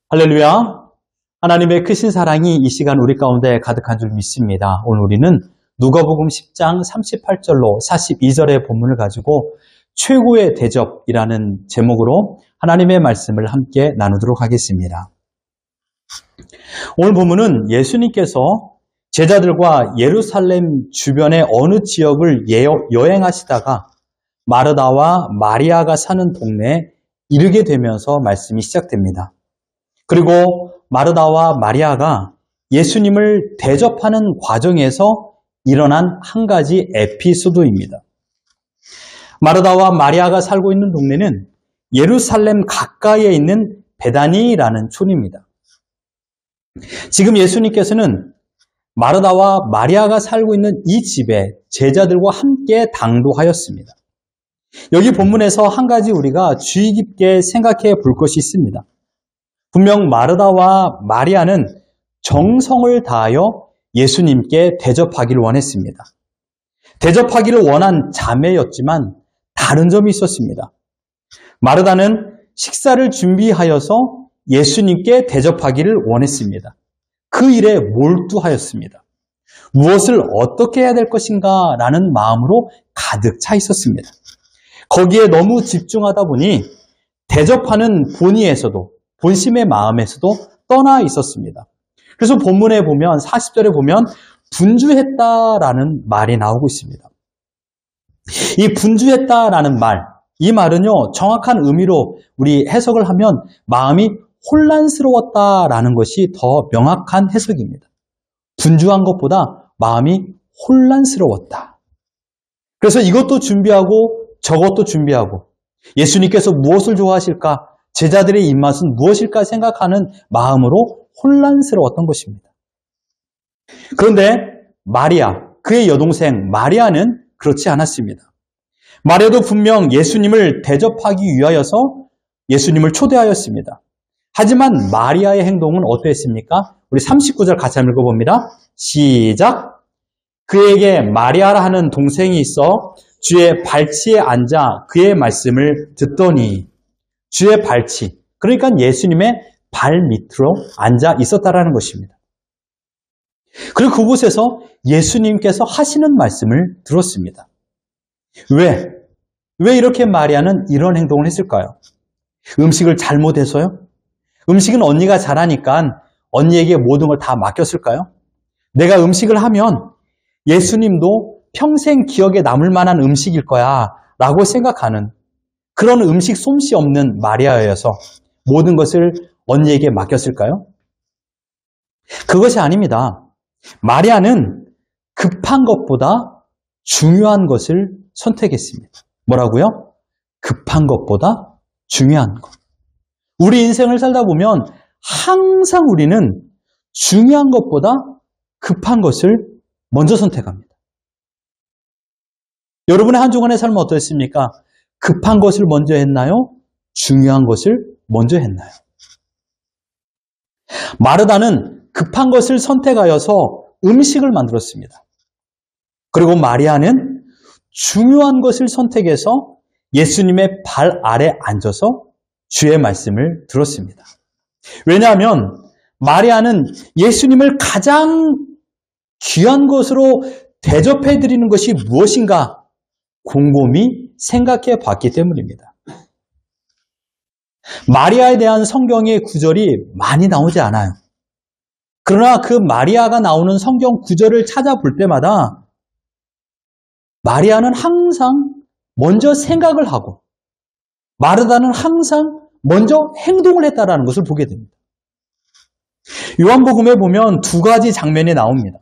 할렐루야. 하나님의 크신 사랑이 이 시간 우리 가운데 가득한 줄 믿습니다. 오늘 우리는 누가복음 10장 38절로 42절의 본문을 가지고 최고의 대접이라는 제목으로 하나님의 말씀을 함께 나누도록 하겠습니다. 오늘 본문은 예수님께서 제자들과 예루살렘 주변의 어느 지역을 여행하시다가 마르다와 마리아가 사는 동네에 이르게 되면서 말씀이 시작됩니다. 그리고 마르다와 마리아가 예수님을 대접하는 과정에서 일어난 한 가지 에피소드입니다. 마르다와 마리아가 살고 있는 동네는 예루살렘 가까이에 있는 베다니라는 촌입니다. 지금 예수님께서는 마르다와 마리아가 살고 있는 이 집에 제자들과 함께 당도하였습니다. 여기 본문에서 한 가지 우리가 주의 깊게 생각해 볼 것이 있습니다. 분명 마르다와 마리아는 정성을 다하여 예수님께 대접하기를 원했습니다. 대접하기를 원한 자매였지만 다른 점이 있었습니다. 마르다는 식사를 준비하여서 예수님께 대접하기를 원했습니다. 그 일에 몰두하였습니다. 무엇을 어떻게 해야 될 것인가 라는 마음으로 가득 차 있었습니다. 거기에 너무 집중하다 보니 대접하는 본의에서도 본심의 마음에서도 떠나 있었습니다. 그래서 본문에 보면 40절에 보면 분주했다라는 말이 나오고 있습니다. 이 분주했다라는 말, 이 말은요 정확한 의미로 우리 해석을 하면 마음이 혼란스러웠다라는 것이 더 명확한 해석입니다. 분주한 것보다 마음이 혼란스러웠다. 그래서 이것도 준비하고 저것도 준비하고 예수님께서 무엇을 좋아하실까? 제자들의 입맛은 무엇일까 생각하는 마음으로 혼란스러웠던 것입니다. 그런데 마리아, 그의 여동생 마리아는 그렇지 않았습니다. 마리아도 분명 예수님을 대접하기 위하여서 예수님을 초대하였습니다. 하지만 마리아의 행동은 어떠했습니까? 우리 39절 같이 한번 읽어봅니다. 시작! 그에게 마리아라 하는 동생이 있어 주의 발치에 앉아 그의 말씀을 듣더니 주의 발치, 그러니까 예수님의 발 밑으로 앉아 있었다라는 것입니다. 그리고 그곳에서 예수님께서 하시는 말씀을 들었습니다. 왜 이렇게 마리아는 이런 행동을 했을까요? 음식을 잘못해서요? 음식은 언니가 잘하니까 언니에게 모든 걸 다 맡겼을까요? 내가 음식을 하면 예수님도 평생 기억에 남을 만한 음식일 거야 라고 생각하는 그런 음식 솜씨 없는 마리아여서 모든 것을 언니에게 맡겼을까요? 그것이 아닙니다. 마리아는 급한 것보다 중요한 것을 선택했습니다. 뭐라고요? 급한 것보다 중요한 것. 우리 인생을 살다 보면 항상 우리는 중요한 것보다 급한 것을 먼저 선택합니다. 여러분의 한 주간의 삶은 어떠했습니까? 급한 것을 먼저 했나요? 중요한 것을 먼저 했나요? 마르다는 급한 것을 선택하여서 음식을 만들었습니다. 그리고 마리아는 중요한 것을 선택해서 예수님의 발 아래 앉아서 주의 말씀을 들었습니다. 왜냐하면 마리아는 예수님을 가장 귀한 것으로 대접해드리는 것이 무엇인가 곰곰이 생각해 봤기 때문입니다. 마리아에 대한 성경의 구절이 많이 나오지 않아요. 그러나 그 마리아가 나오는 성경 구절을 찾아볼 때마다 마리아는 항상 먼저 생각을 하고 마르다는 항상 먼저 행동을 했다는 것을 보게 됩니다. 요한복음에 보면 두 가지 장면이 나옵니다.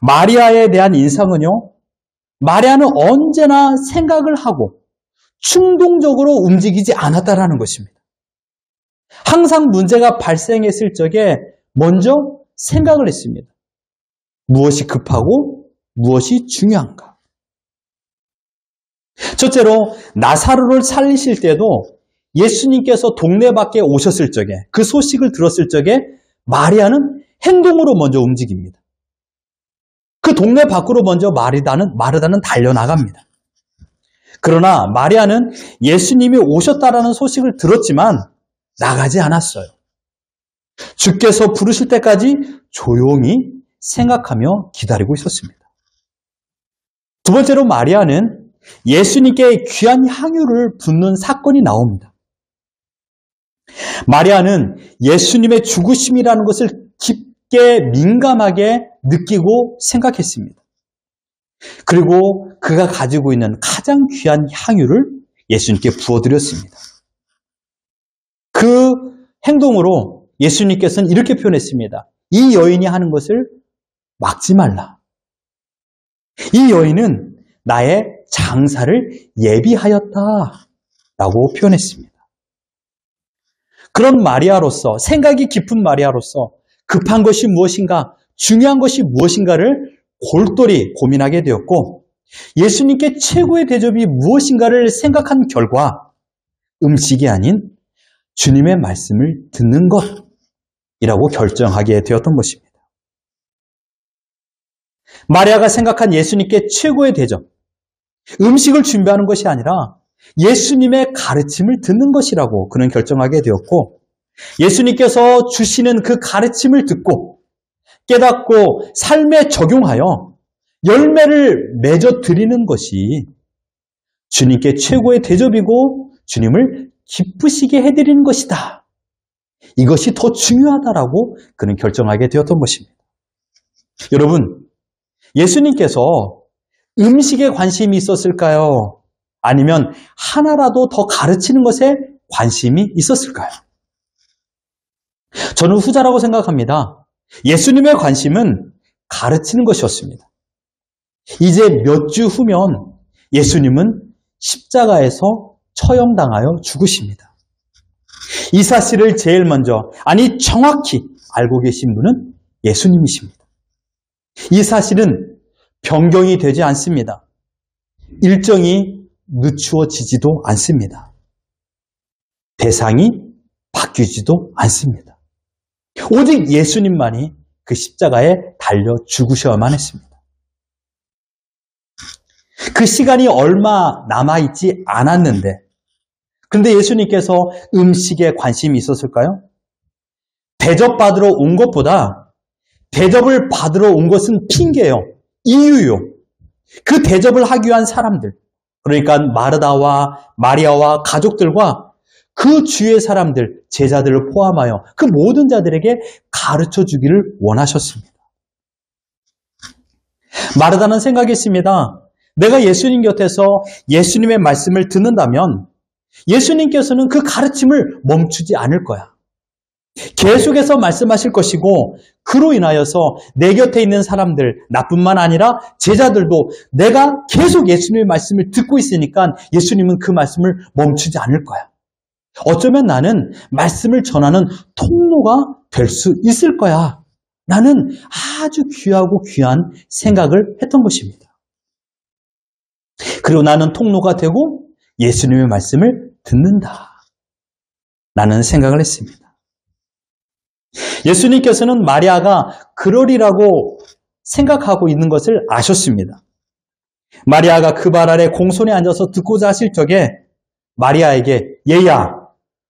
마리아에 대한 인상은요, 마리아는 언제나 생각을 하고 충동적으로 움직이지 않았다라는 것입니다. 항상 문제가 발생했을 적에 먼저 생각을 했습니다. 무엇이 급하고 무엇이 중요한가? 첫째로 나사로를 살리실 때도 예수님께서 동네 밖에 오셨을 적에 그 소식을 들었을 적에 마리아는 행동으로 먼저 움직입니다. 그 동네 밖으로 먼저 마르다는 달려나갑니다. 그러나 마리아는 예수님이 오셨다라는 소식을 들었지만 나가지 않았어요. 주께서 부르실 때까지 조용히 생각하며 기다리고 있었습니다. 두 번째로 마리아는 예수님께 귀한 향유를 붓는 사건이 나옵니다. 마리아는 예수님의 죽으심이라는 것을 깊게 민감하게 느끼고 생각했습니다. 그리고 그가 가지고 있는 가장 귀한 향유를 예수님께 부어드렸습니다. 그 행동으로 예수님께서는 이렇게 표현했습니다. 이 여인이 하는 것을 막지 말라. 이 여인은 나의 장사를 예비하였다 라고 표현했습니다. 그런 마리아로서, 생각이 깊은 마리아로서 급한 것이 무엇인가, 중요한 것이 무엇인가를 골똘히 고민하게 되었고, 예수님께 최고의 대접이 무엇인가를 생각한 결과 음식이 아닌 주님의 말씀을 듣는 것이라고 결정하게 되었던 것입니다. 마리아가 생각한 예수님께 최고의 대접, 음식을 준비하는 것이 아니라 예수님의 가르침을 듣는 것이라고 그는 결정하게 되었고, 예수님께서 주시는 그 가르침을 듣고 깨닫고 삶에 적용하여 열매를 맺어 드리는 것이 주님께 최고의 대접이고 주님을 기쁘시게 해드리는 것이다. 이것이 더 중요하다라고 그는 결정하게 되었던 것입니다. 여러분, 예수님께서 음식에 관심이 있었을까요? 아니면 하나라도 더 가르치는 것에 관심이 있었을까요? 저는 후자라고 생각합니다. 예수님의 관심은 가르치는 것이었습니다. 이제 몇 주 후면 예수님은 십자가에서 처형당하여 죽으십니다. 이 사실을 제일 먼저, 아니 정확히 알고 계신 분은 예수님이십니다. 이 사실은 변경이 되지 않습니다. 일정이 늦추어지지도 않습니다. 대상이 바뀌지도 않습니다. 오직 예수님만이 그 십자가에 달려 죽으셔야만 했습니다. 그 시간이 얼마 남아있지 않았는데, 그런데 예수님께서 음식에 관심이 있었을까요? 대접받으러 온 것보다 대접을 받으러 온 것은 핑계요, 이유요. 그 대접을 하기 위한 사람들, 그러니까 마르다와 마리아와 가족들과 그 주위의 사람들, 제자들을 포함하여 그 모든 자들에게 가르쳐 주기를 원하셨습니다. 마르다는 생각했습니다. 내가 예수님 곁에서 예수님의 말씀을 듣는다면 예수님께서는 그 가르침을 멈추지 않을 거야. 계속해서 말씀하실 것이고, 그로 인하여서 내 곁에 있는 사람들, 나뿐만 아니라 제자들도 내가 계속 예수님의 말씀을 듣고 있으니까 예수님은 그 말씀을 멈추지 않을 거야. 어쩌면 나는 말씀을 전하는 통로가 될 수 있을 거야. 나는 아주 귀하고 귀한 생각을 했던 것입니다. 그리고 나는 통로가 되고 예수님의 말씀을 듣는다. 라는 생각을 했습니다. 예수님께서는 마리아가 그러리라고 생각하고 있는 것을 아셨습니다. 마리아가 그 발 아래 공손에 앉아서 듣고자 하실 적에 마리아에게, 얘야,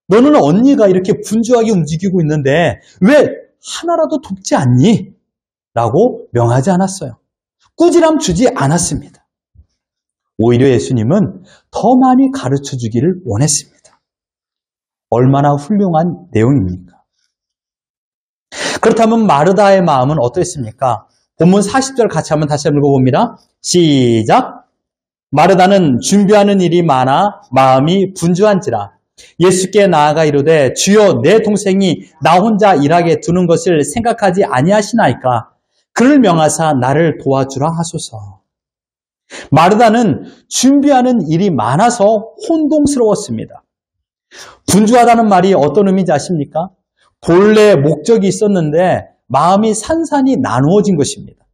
너는 언니가 이렇게 분주하게 움직이고 있는데 왜 하나라도 돕지 않니? 라고 명하지 않았어요. 꾸지람 주지 않았습니다. 오히려 예수님은 더 많이 가르쳐 주기를 원했습니다. 얼마나 훌륭한 내용입니까? 그렇다면 마르다의 마음은 어땠습니까? 본문 40절 같이 한번 다시 읽어봅니다. 시작! 마르다는 준비하는 일이 많아 마음이 분주한지라 예수께 나아가 이르되, 주여, 내 동생이 나 혼자 일하게 두는 것을 생각하지 아니하시나이까? 그를 명하사 나를 도와주라 하소서. 마르다는 준비하는 일이 많아서 혼동스러웠습니다. 분주하다는 말이 어떤 의미인지 아십니까? 본래 목적이 있었는데 마음이 산산이 나누어진 것입니다.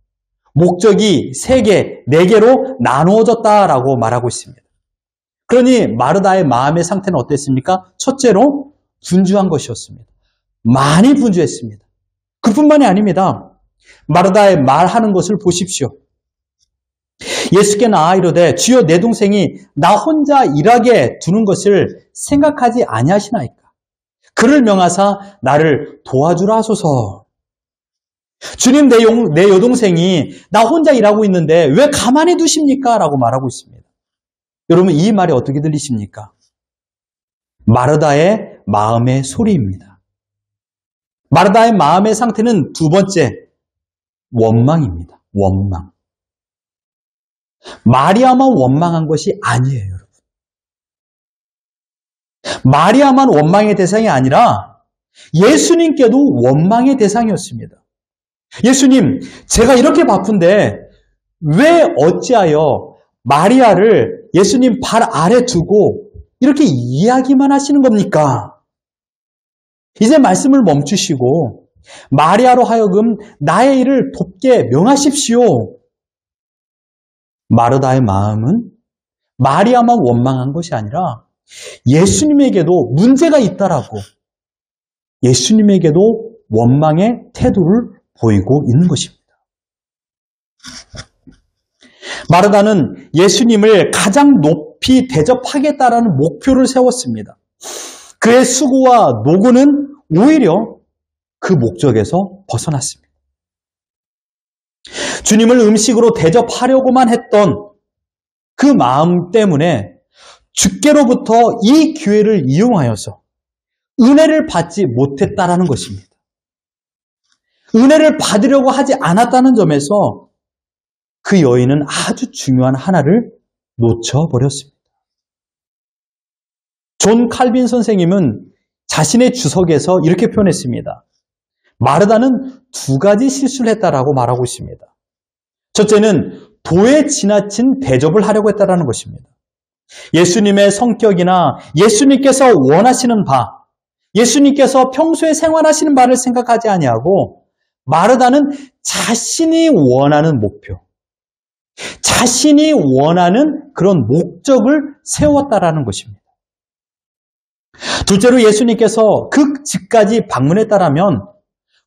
목적이 3개, 4개로 나누어졌다라고 말하고 있습니다. 그러니 마르다의 마음의 상태는 어땠습니까? 첫째로 분주한 것이었습니다. 많이 분주했습니다. 그뿐만이 아닙니다. 마르다의 말하는 것을 보십시오. 예수께 나아 이르되, 주여, 내 동생이 나 혼자 일하게 두는 것을 생각하지 아니하시나이까? 그를 명하사 나를 도와주라 하소서. 주님, 내 여동생이 나 혼자 일하고 있는데 왜 가만히 두십니까? 라고 말하고 있습니다. 여러분, 이 말이 어떻게 들리십니까? 마르다의 마음의 소리입니다. 마르다의 마음의 상태는 두 번째, 원망입니다. 원망. 마리아만 원망한 것이 아니에요, 여러분. 마리아만 원망의 대상이 아니라 예수님께도 원망의 대상이었습니다. 예수님, 제가 이렇게 바쁜데 왜 어찌하여 마리아를 예수님 발 아래 두고 이렇게 이야기만 하시는 겁니까? 이제 말씀을 멈추시고 마리아로 하여금 나의 일을 돕게 명하십시오. 마르다의 마음은 마리아만 원망한 것이 아니라 예수님에게도 문제가 있다라고 예수님에게도 원망의 태도를 보이고 있는 것입니다. 마르다는 예수님을 가장 높이 대접하겠다라는 목표를 세웠습니다. 그의 수고와 노고는 오히려 그 목적에서 벗어났습니다. 주님을 음식으로 대접하려고만 했던 그 마음 때문에 주께로부터 이 기회를 이용하여서 은혜를 받지 못했다라는 것입니다. 은혜를 받으려고 하지 않았다는 점에서 그 여인은 아주 중요한 하나를 놓쳐버렸습니다. 존 칼빈 선생님은 자신의 주석에서 이렇게 표현했습니다. 마르다는 두 가지 실수를 했다라고 말하고 있습니다. 첫째는 도에 지나친 대접을 하려고 했다라는 것입니다. 예수님의 성격이나 예수님께서 원하시는 바, 예수님께서 평소에 생활하시는 바를 생각하지 아니하고 마르다는 자신이 원하는 목표, 자신이 원하는 그런 목적을 세웠다라는 것입니다. 둘째로 예수님께서 그 집까지 방문했다라면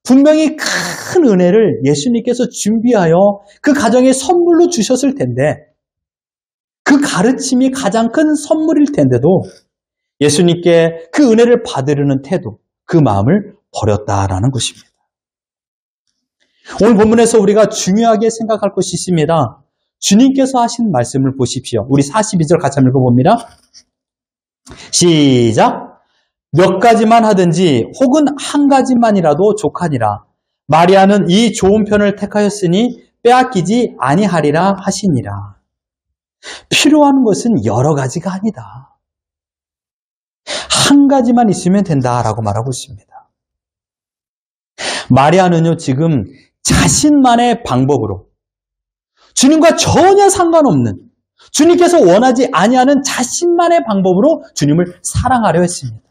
분명히 큰 은혜를 예수님께서 준비하여 그 가정에 선물로 주셨을 텐데 그 가르침이 가장 큰 선물일 텐데도 예수님께 그 은혜를 받으려는 태도, 그 마음을 버렸다라는 것입니다. 오늘 본문에서 우리가 중요하게 생각할 것이 있습니다. 주님께서 하신 말씀을 보십시오. 우리 42절 같이 한번 읽어봅니다. 시작! 몇 가지만 하든지 혹은 한 가지만이라도 족하니라. 마리아는 이 좋은 편을 택하였으니 빼앗기지 아니하리라 하시니라. 필요한 것은 여러 가지가 아니다. 한 가지만 있으면 된다라고 말하고 있습니다. 마리아는요, 지금 자신만의 방법으로 주님과 전혀 상관없는 주님께서 원하지 아니하는 자신만의 방법으로 주님을 사랑하려 했습니다.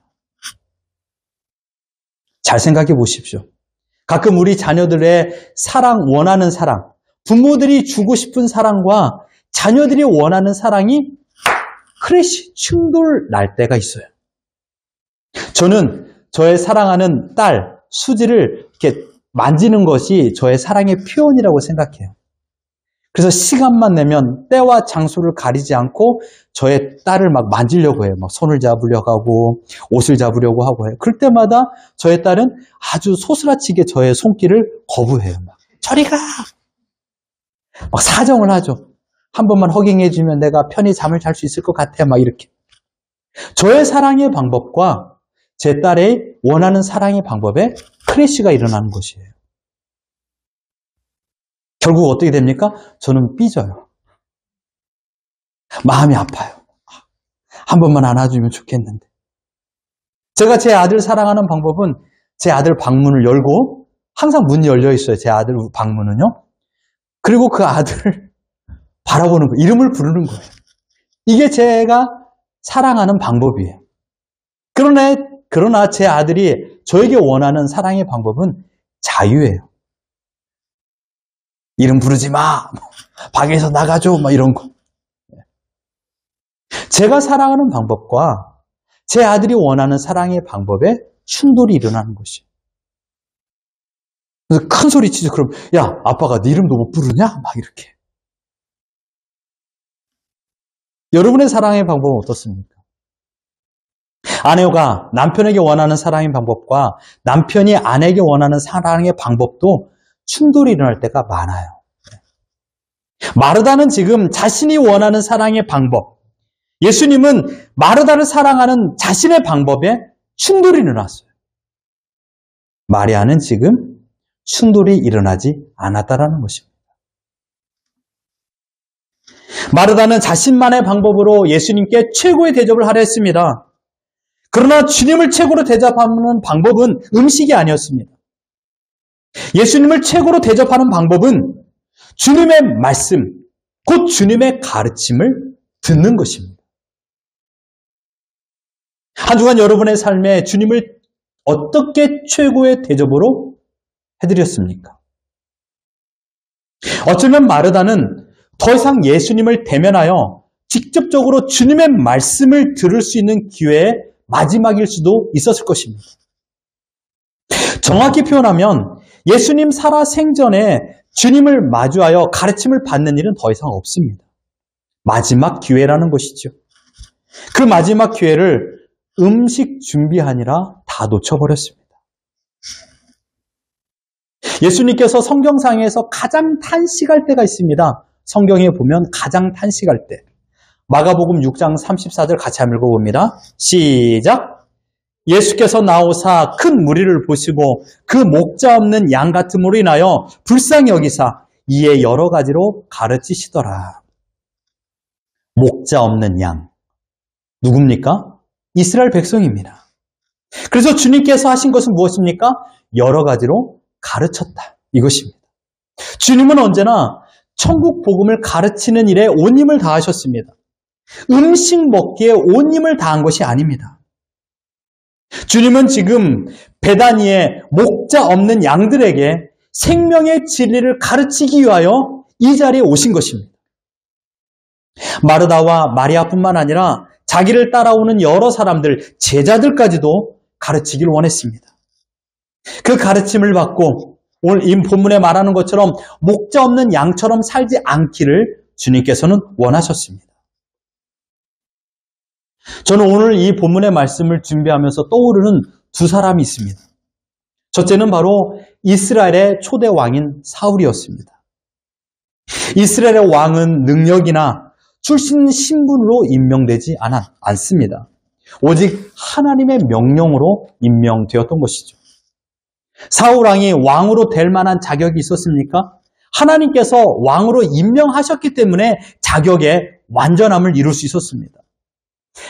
잘 생각해 보십시오. 가끔 우리 자녀들의 원하는 사랑, 부모들이 주고 싶은 사랑과 자녀들이 원하는 사랑이 크래시, 충돌 날 때가 있어요. 저는 저의 사랑하는 딸, 수지를 이렇게 만지는 것이 저의 사랑의 표현이라고 생각해요. 그래서 시간만 내면 때와 장소를 가리지 않고 저의 딸을 막 만지려고 해요. 막 손을 잡으려고 하고 옷을 잡으려고 하고 해요. 그럴 때마다 저의 딸은 아주 소스라치게 저의 손길을 거부해요. 막 저리 가! 막 사정을 하죠. 한 번만 허깅해주면 내가 편히 잠을 잘 수 있을 것 같아. 막 이렇게. 저의 사랑의 방법과 제 딸의 원하는 사랑의 방법에 크래시가 일어나는 것이에요. 결국 어떻게 됩니까? 저는 삐져요. 마음이 아파요. 한 번만 안아주면 좋겠는데. 제가 제 아들 사랑하는 방법은 제 아들 방문을 열고 항상 문이 열려 있어요. 제 아들 방문은요. 그리고 그 아들을 바라보는 거예요. 이름을 부르는 거예요. 이게 제가 사랑하는 방법이에요. 그러나 제 아들이 저에게 원하는 사랑의 방법은 자유예요. 이름 부르지 마. 방에서 나가줘. 막 이런 거. 제가 사랑하는 방법과 제 아들이 원하는 사랑의 방법에 충돌이 일어나는 것이에요. 그래서 큰 소리 치죠. 그럼 야, 아빠가 네 이름도 못 부르냐? 막 이렇게. 여러분의 사랑의 방법은 어떻습니까? 아내가 남편에게 원하는 사랑의 방법과 남편이 아내에게 원하는 사랑의 방법도 충돌이 일어날 때가 많아요. 마르다는 지금 자신이 원하는 사랑의 방법, 예수님은 마르다를 사랑하는 자신의 방법에 충돌이 일어났어요. 마리아는 지금 충돌이 일어나지 않았다라는 것입니다. 마르다는 자신만의 방법으로 예수님께 최고의 대접을 하려 했습니다. 그러나 주님을 최고로 대접하는 방법은 음식이 아니었습니다. 예수님을 최고로 대접하는 방법은 주님의 말씀, 곧 주님의 가르침을 듣는 것입니다. 한 주간 여러분의 삶에 주님을 어떻게 최고의 대접으로 해드렸습니까? 어쩌면 마르다는 더 이상 예수님을 대면하여 직접적으로 주님의 말씀을 들을 수 있는 기회의 마지막일 수도 있었을 것입니다. 정확히 표현하면 예수님 살아 생전에 주님을 마주하여 가르침을 받는 일은 더 이상 없습니다. 마지막 기회라는 것이죠. 그 마지막 기회를 음식 준비하느라 다 놓쳐버렸습니다. 예수님께서 성경상에서 가장 탄식할 때가 있습니다. 성경에 보면 가장 탄식할 때. 마가복음 6장 34절 같이 한번 읽어봅니다. 시작! 예수께서 나오사 큰 무리를 보시고 그 목자 없는 양 같음으로 인하여 불쌍히 여기사 이에 여러 가지로 가르치시더라. 목자 없는 양. 누굽니까? 이스라엘 백성입니다. 그래서 주님께서 하신 것은 무엇입니까? 여러 가지로 가르쳤다. 이것입니다. 주님은 언제나 천국 복음을 가르치는 일에 온 힘을 다하셨습니다. 음식 먹기에 온 힘을 다한 것이 아닙니다. 주님은 지금 베다니의 목자 없는 양들에게 생명의 진리를 가르치기 위하여 이 자리에 오신 것입니다. 마르다와 마리아뿐만 아니라 자기를 따라오는 여러 사람들, 제자들까지도 가르치길 원했습니다. 그 가르침을 받고 오늘 이 본문에 말하는 것처럼 목자 없는 양처럼 살지 않기를 주님께서는 원하셨습니다. 저는 오늘 이 본문의 말씀을 준비하면서 떠오르는 두 사람이 있습니다. 첫째는 바로 이스라엘의 초대 왕인 사울이었습니다. 이스라엘의 왕은 능력이나 출신 신분으로 임명되지 않습니다. 오직 하나님의 명령으로 임명되었던 것이죠. 사울 왕이 왕으로 될 만한 자격이 있었습니까? 하나님께서 왕으로 임명하셨기 때문에 자격의 완전함을 이룰 수 있었습니다.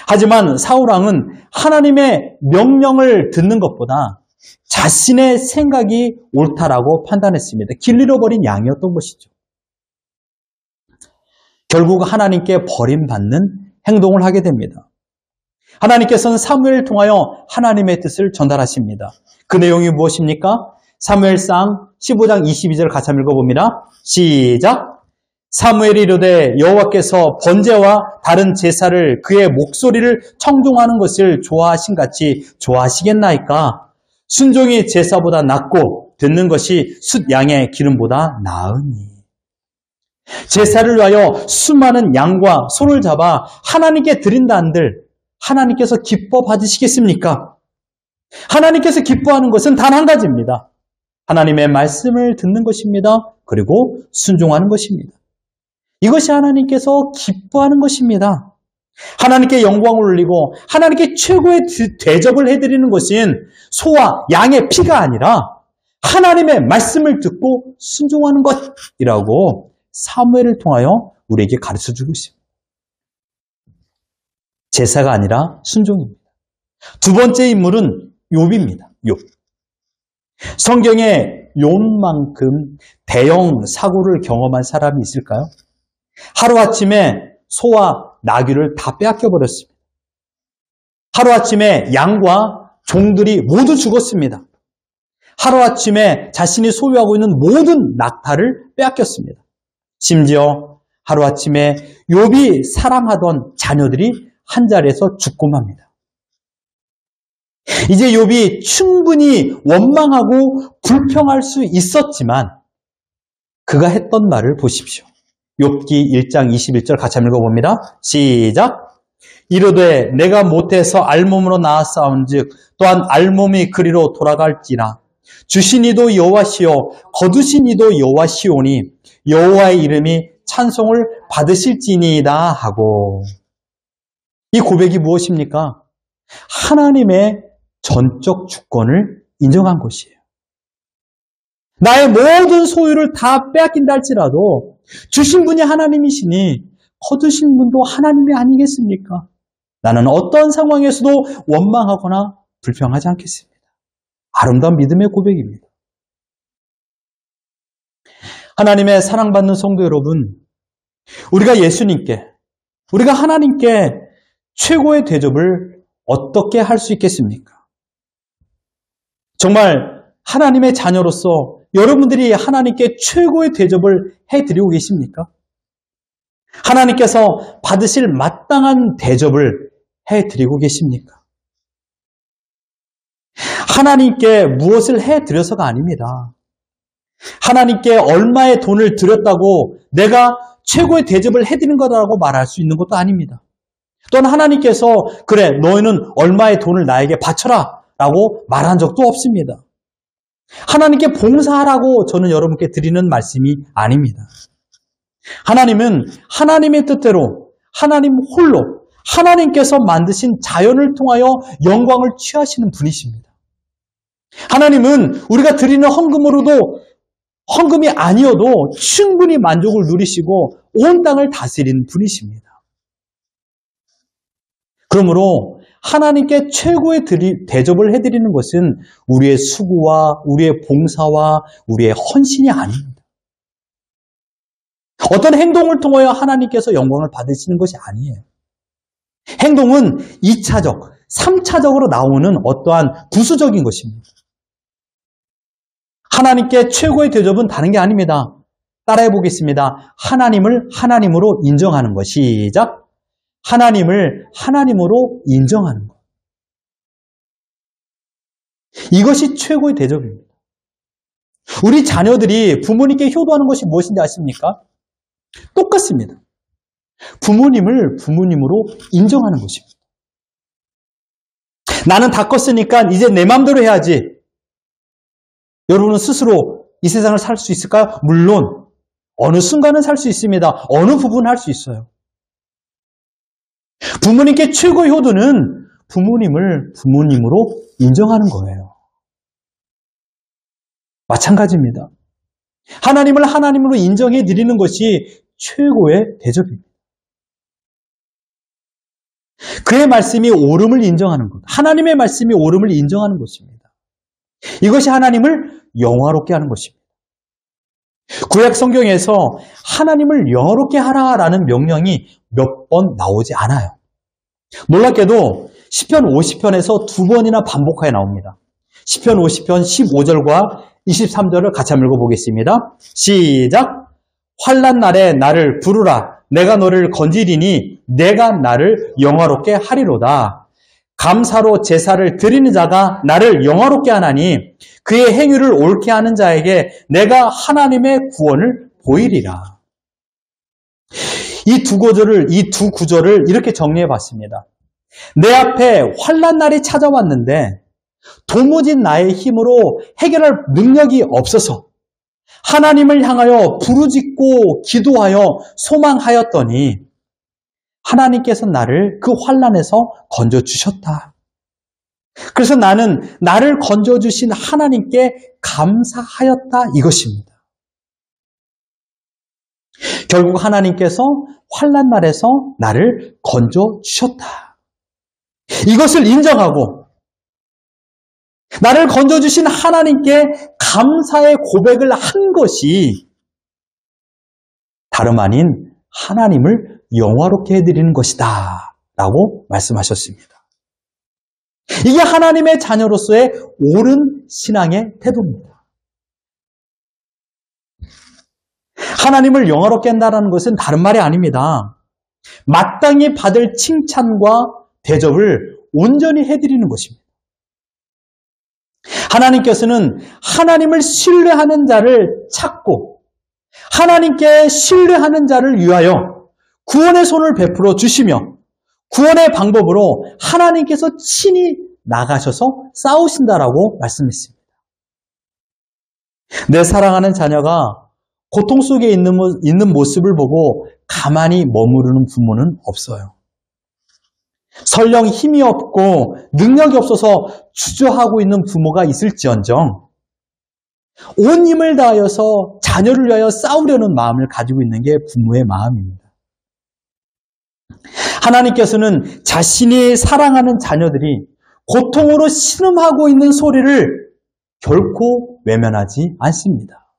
하지만 사울 왕은 하나님의 명령을 듣는 것보다 자신의 생각이 옳다라고 판단했습니다. 길 잃어버린 양이었던 것이죠. 결국 하나님께 버림받는 행동을 하게 됩니다. 하나님께서는 사무엘을 통하여 하나님의 뜻을 전달하십니다. 그 내용이 무엇입니까? 사무엘상 15장 22절 같이 한번 읽어봅니다. 시작! 사무엘이 이르되 여호와께서 번제와 다른 제사를 그의 목소리를 청종하는 것을 좋아하신 같이 좋아하시겠나이까? 순종이 제사보다 낫고 듣는 것이 숫 양의 기름보다 나으니. 제사를 위하여 수많은 양과 소를 잡아 하나님께 드린다 한들 하나님께서 기뻐 받으시겠습니까? 하나님께서 기뻐하는 것은 단 한 가지입니다. 하나님의 말씀을 듣는 것입니다. 그리고 순종하는 것입니다. 이것이 하나님께서 기뻐하는 것입니다. 하나님께 영광을 올리고 하나님께 최고의 대접을 해드리는 것은 소와 양의 피가 아니라 하나님의 말씀을 듣고 순종하는 것이라고 사무엘을 통하여 우리에게 가르쳐주고 있습니다. 제사가 아니라 순종입니다. 두 번째 인물은 욥입니다. 욥. 성경에 욥만큼 대형 사고를 경험한 사람이 있을까요? 하루아침에 소와 나귀를 다 빼앗겨버렸습니다. 하루아침에 양과 종들이 모두 죽었습니다. 하루아침에 자신이 소유하고 있는 모든 낙타를 빼앗겼습니다. 심지어 하루아침에 욥이 사랑하던 자녀들이 한 자리에서 죽고 맙니다. 이제 욥이 충분히 원망하고 불평할 수 있었지만 그가 했던 말을 보십시오. 욥기 1장 21절 같이 한번 읽어봅니다. 시작! 이르되 내가 못해서 알몸으로 나아싸운즉 또한 알몸이 그리로 돌아갈지라. 주신 이도 여호와시요 거두신 이도 여호와시오니 여호와의 이름이 찬송을 받으실지니이다 하고. 이 고백이 무엇입니까? 하나님의 전적 주권을 인정한 것이에요. 나의 모든 소유를 다 빼앗긴다 할지라도 주신 분이 하나님이시니 거두신 분도 하나님이 아니겠습니까? 나는 어떤 상황에서도 원망하거나 불평하지 않겠습니다. 아름다운 믿음의 고백입니다. 하나님의 사랑받는 성도 여러분, 우리가 예수님께, 우리가 하나님께 최고의 대접을 어떻게 할 수 있겠습니까? 정말 하나님의 자녀로서 여러분들이 하나님께 최고의 대접을 해드리고 계십니까? 하나님께서 받으실 마땅한 대접을 해드리고 계십니까? 하나님께 무엇을 해드려서가 아닙니다. 하나님께 얼마의 돈을 드렸다고 내가 최고의 대접을 해드리는 거라고 말할 수 있는 것도 아닙니다. 또는 하나님께서 그래 너희는 얼마의 돈을 나에게 바쳐라 라고 말한 적도 없습니다. 하나님께 봉사하라고 저는 여러분께 드리는 말씀이 아닙니다. 하나님은 하나님의 뜻대로 하나님 홀로 하나님께서 만드신 자연을 통하여 영광을 취하시는 분이십니다. 하나님은 우리가 드리는 헌금으로도 헌금이 아니어도 충분히 만족을 누리시고 온 땅을 다스리는 분이십니다. 그러므로 하나님께 최고의 대접을 해드리는 것은 우리의 수고와 우리의 봉사와 우리의 헌신이 아닙니다. 어떤 행동을 통하여 하나님께서 영광을 받으시는 것이 아니에요. 행동은 2차적, 3차적으로 나오는 어떠한 부수적인 것입니다. 하나님께 최고의 대접은 다른 게 아닙니다. 따라해 보겠습니다. 하나님을 하나님으로 인정하는 것. 시작. 하나님을 하나님으로 인정하는 것. 이것이 최고의 대접입니다. 우리 자녀들이 부모님께 효도하는 것이 무엇인지 아십니까? 똑같습니다. 부모님을 부모님으로 인정하는 것입니다. 나는 다 컸으니까 이제 내 마음대로 해야지. 여러분은 스스로 이 세상을 살 수 있을까요? 물론 어느 순간은 살 수 있습니다. 어느 부분은 할 수 있어요. 부모님께 최고의 효도는 부모님을 부모님으로 인정하는 거예요. 마찬가지입니다. 하나님을 하나님으로 인정해 드리는 것이 최고의 대접입니다. 그의 말씀이 옳음을 인정하는 것, 하나님의 말씀이 옳음을 인정하는 것입니다. 이것이 하나님을 영화롭게 하는 것입니다. 구약 성경에서 하나님을 영화롭게 하라라는 명령이 몇 번 나오지 않아요. 놀랍게도 시편 50편에서 2번이나 반복하여 나옵니다. 시편 50편 15절과 23절을 같이 한번 읽어보겠습니다. 시작! 환난 날에 나를 부르라. 내가 너를 건지리니 내가 나를 영화롭게 하리로다. 감사로 제사를 드리는 자가 나를 영화롭게 하나니 그의 행위를 옳게 하는 자에게 내가 하나님의 구원을 보이리라. 이 두 구절을 이렇게 정리해 봤습니다. 내 앞에 환난 날이 찾아왔는데 도무지 나의 힘으로 해결할 능력이 없어서 하나님을 향하여 부르짖고 기도하여 소망하였더니 하나님께서 나를 그 환난에서 건져주셨다. 그래서 나는 나를 건져주신 하나님께 감사하였다 이것입니다. 결국 하나님께서 환난 날에서 나를 건져주셨다. 이것을 인정하고 나를 건져주신 하나님께 감사의 고백을 한 것이 다름 아닌 하나님을 영화롭게 해드리는 것이다 라고 말씀하셨습니다. 이게 하나님의 자녀로서의 옳은 신앙의 태도입니다. 하나님을 영화롭게 한다는 것은 다른 말이 아닙니다. 마땅히 받을 칭찬과 대접을 온전히 해드리는 것입니다. 하나님께서는 하나님을 신뢰하는 자를 찾고 하나님께 신뢰하는 자를 위하여 구원의 손을 베풀어 주시며 구원의 방법으로 하나님께서 친히 나가셔서 싸우신다라고 말씀했습니다. 내 사랑하는 자녀가 고통 속에 있는 모습을 보고 가만히 머무르는 부모는 없어요. 설령 힘이 없고 능력이 없어서 주저하고 있는 부모가 있을지언정 온 힘을 다하여서 자녀를 위하여 싸우려는 마음을 가지고 있는 게 부모의 마음입니다. 하나님께서는 자신이 사랑하는 자녀들이 고통으로 신음하고 있는 소리를 결코 외면하지 않습니다.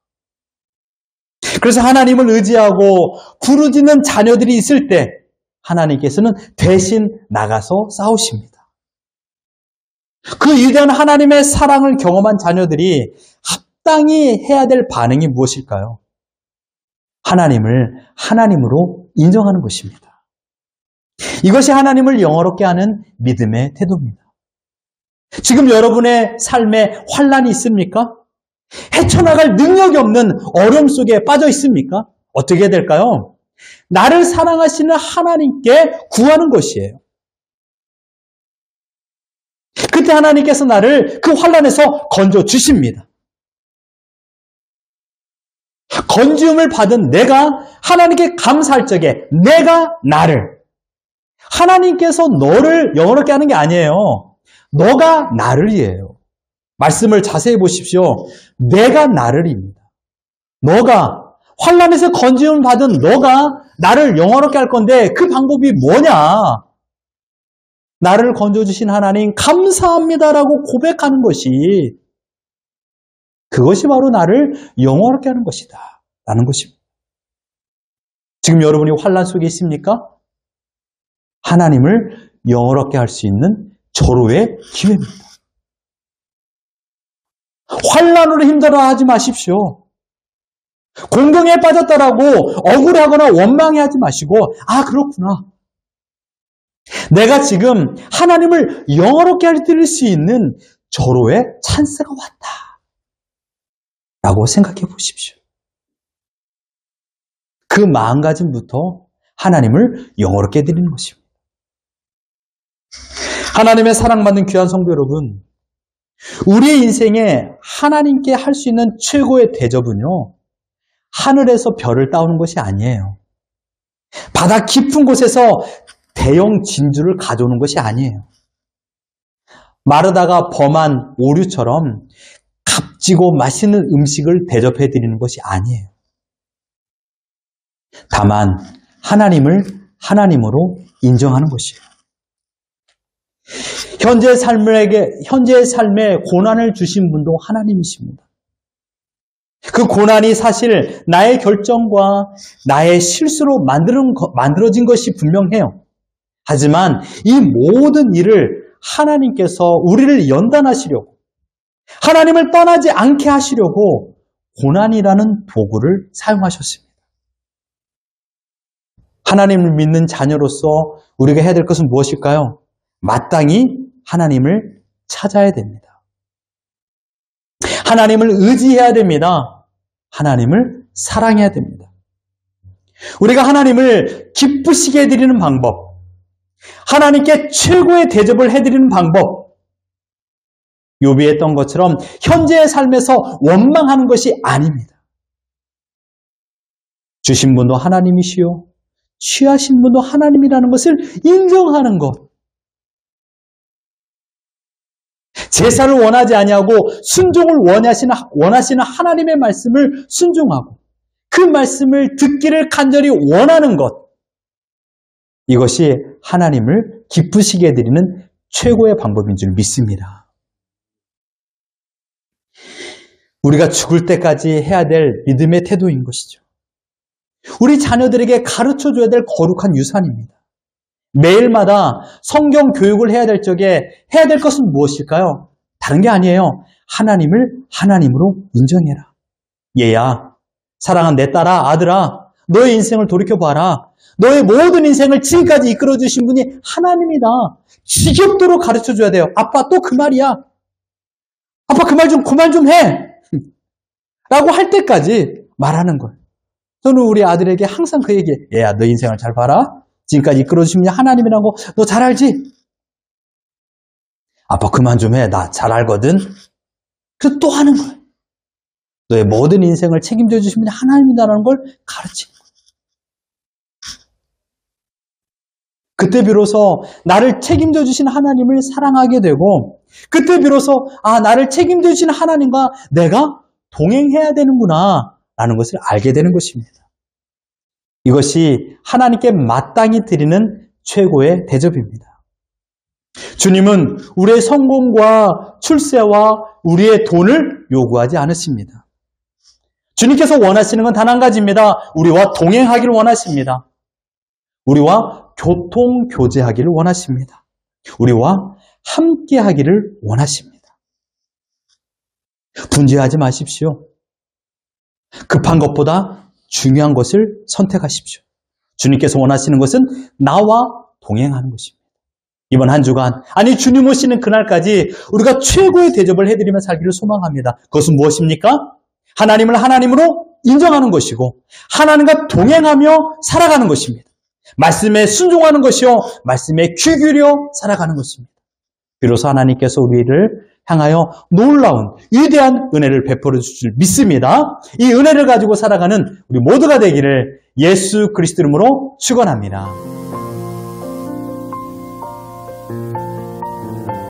그래서 하나님을 의지하고 부르짖는 자녀들이 있을 때 하나님께서는 대신 나가서 싸우십니다. 그 위대한 하나님의 사랑을 경험한 자녀들이 합당히 해야 될 반응이 무엇일까요? 하나님을 하나님으로 인정하는 것입니다. 이것이 하나님을 영화롭게 하는 믿음의 태도입니다. 지금 여러분의 삶에 환난이 있습니까? 헤쳐나갈 능력이 없는 어려움 속에 빠져 있습니까? 어떻게 해야 될까요? 나를 사랑하시는 하나님께 구하는 것이에요. 그때 하나님께서 나를 그 환난에서 건져 주십니다. 건지움을 받은 내가 하나님께 감사할 적에 내가 나를 하나님께서 너를 영원하게 하는 게 아니에요. 너가 나를이에요. 말씀을 자세히 보십시오. 내가 나를입니다. 너가 환난에서 건지움을 받은 너가 나를 영원하게 할 건데 그 방법이 뭐냐? 나를 건져주신 하나님 감사합니다라고 고백하는 것이 그것이 바로 나를 영원하게 하는 것이다 라는 것입니다. 지금 여러분이 환난 속에 있습니까? 하나님을 영원하게 할 수 있는 절호의 기회입니다. 환난으로 힘들어하지 마십시오. 공경에 빠졌다라고 억울하거나 원망해하지 마시고 그렇구나. 내가 지금 하나님을 영원하게 할 수 있는 절호의 찬스가 왔다. 라고 생각해 보십시오. 그 마음가짐부터 하나님을 영원하게 해드리는 것입니다. 하나님의 사랑받는 귀한 성도 여러분, 우리의 인생에 하나님께 할 수 있는 최고의 대접은요, 하늘에서 별을 따오는 것이 아니에요. 바다 깊은 곳에서 대형 진주를 가져오는 것이 아니에요. 마르다가 범한 오류처럼 값지고 맛있는 음식을 대접해 드리는 것이 아니에요. 다만 하나님을 하나님으로 인정하는 것이에요. 현재의 삶에 고난을 주신 분도 하나님이십니다. 그 고난이 사실 나의 결정과 나의 실수로 만들어진 것이 분명해요. 하지만 이 모든 일을 하나님께서 우리를 연단하시려고, 하나님을 떠나지 않게 하시려고 고난이라는 도구를 사용하셨습니다. 하나님을 믿는 자녀로서 우리가 해야 될 것은 무엇일까요? 마땅히 하나님을 찾아야 됩니다. 하나님을 의지해야 됩니다. 하나님을 사랑해야 됩니다. 우리가 하나님을 기쁘시게 해드리는 방법, 하나님께 최고의 대접을 해드리는 방법, 욥이 했던 것처럼 현재의 삶에서 원망하는 것이 아닙니다. 주신 분도 하나님이시요 취하신 분도 하나님이라는 것을 인정하는 것. 제사를 원하지 아니하고 순종을 원하시는 하나님의 말씀을 순종하고 그 말씀을 듣기를 간절히 원하는 것. 이것이 하나님을 기쁘시게 해드리는 최고의 방법인 줄 믿습니다. 우리가 죽을 때까지 해야 될 믿음의 태도인 것이죠. 우리 자녀들에게 가르쳐줘야 될 거룩한 유산입니다. 매일마다 성경 교육을 해야 될 적에 해야 될 것은 무엇일까요? 다른 게 아니에요. 하나님을 하나님으로 인정해라. 얘야, 사랑한 내 딸아, 아들아, 너의 인생을 돌이켜봐라. 너의 모든 인생을 지금까지 이끌어주신 분이 하나님이다. 지겹도록 가르쳐줘야 돼요. 아빠 또 그 말이야. 아빠 그 말 좀 그만 좀 해. 라고 할 때까지 말하는 거예요. 저는 우리 아들에게 항상 그 얘기해. 얘야, 너 인생을 잘 봐라. 지금까지 이끌어주신 하나님이라고 너 잘 알지? 아빠 그만 좀 해. 나 잘 알거든. 그래서 또 하는 거예요. 너의 모든 인생을 책임져 주신 분이 하나님이다라는 걸 가르치는 거예요. 그때 비로소 나를 책임져 주신 하나님을 사랑하게 되고, 그때 비로소 나를 책임져 주신 하나님과 내가 동행해야 되는구나 라는 것을 알게 되는 것입니다. 이것이 하나님께 마땅히 드리는 최고의 대접입니다. 주님은 우리의 성공과 출세와 우리의 돈을 요구하지 않으십니다. 주님께서 원하시는 건 단 한 가지입니다. 우리와 동행하기를 원하십니다. 우리와 교통교제하기를 원하십니다. 우리와 함께하기를 원하십니다. 분주하지 마십시오. 급한 것보다 중요한 것을 선택하십시오. 주님께서 원하시는 것은 나와 동행하는 것입니다. 이번 한 주간, 주님 오시는 그날까지 우리가 최고의 대접을 해드리며 살기를 소망합니다. 그것은 무엇입니까? 하나님을 하나님으로 인정하는 것이고 하나님과 동행하며 살아가는 것입니다. 말씀에 순종하는 것이요, 말씀에 귀 기울여 살아가는 것입니다. 비로소 하나님께서 우리를 향하여 놀라운 위대한 은혜를 베풀어 주실 줄 믿습니다. 이 은혜를 가지고 살아가는 우리 모두가 되기를 예수 그리스도 이름으로 축원합니다.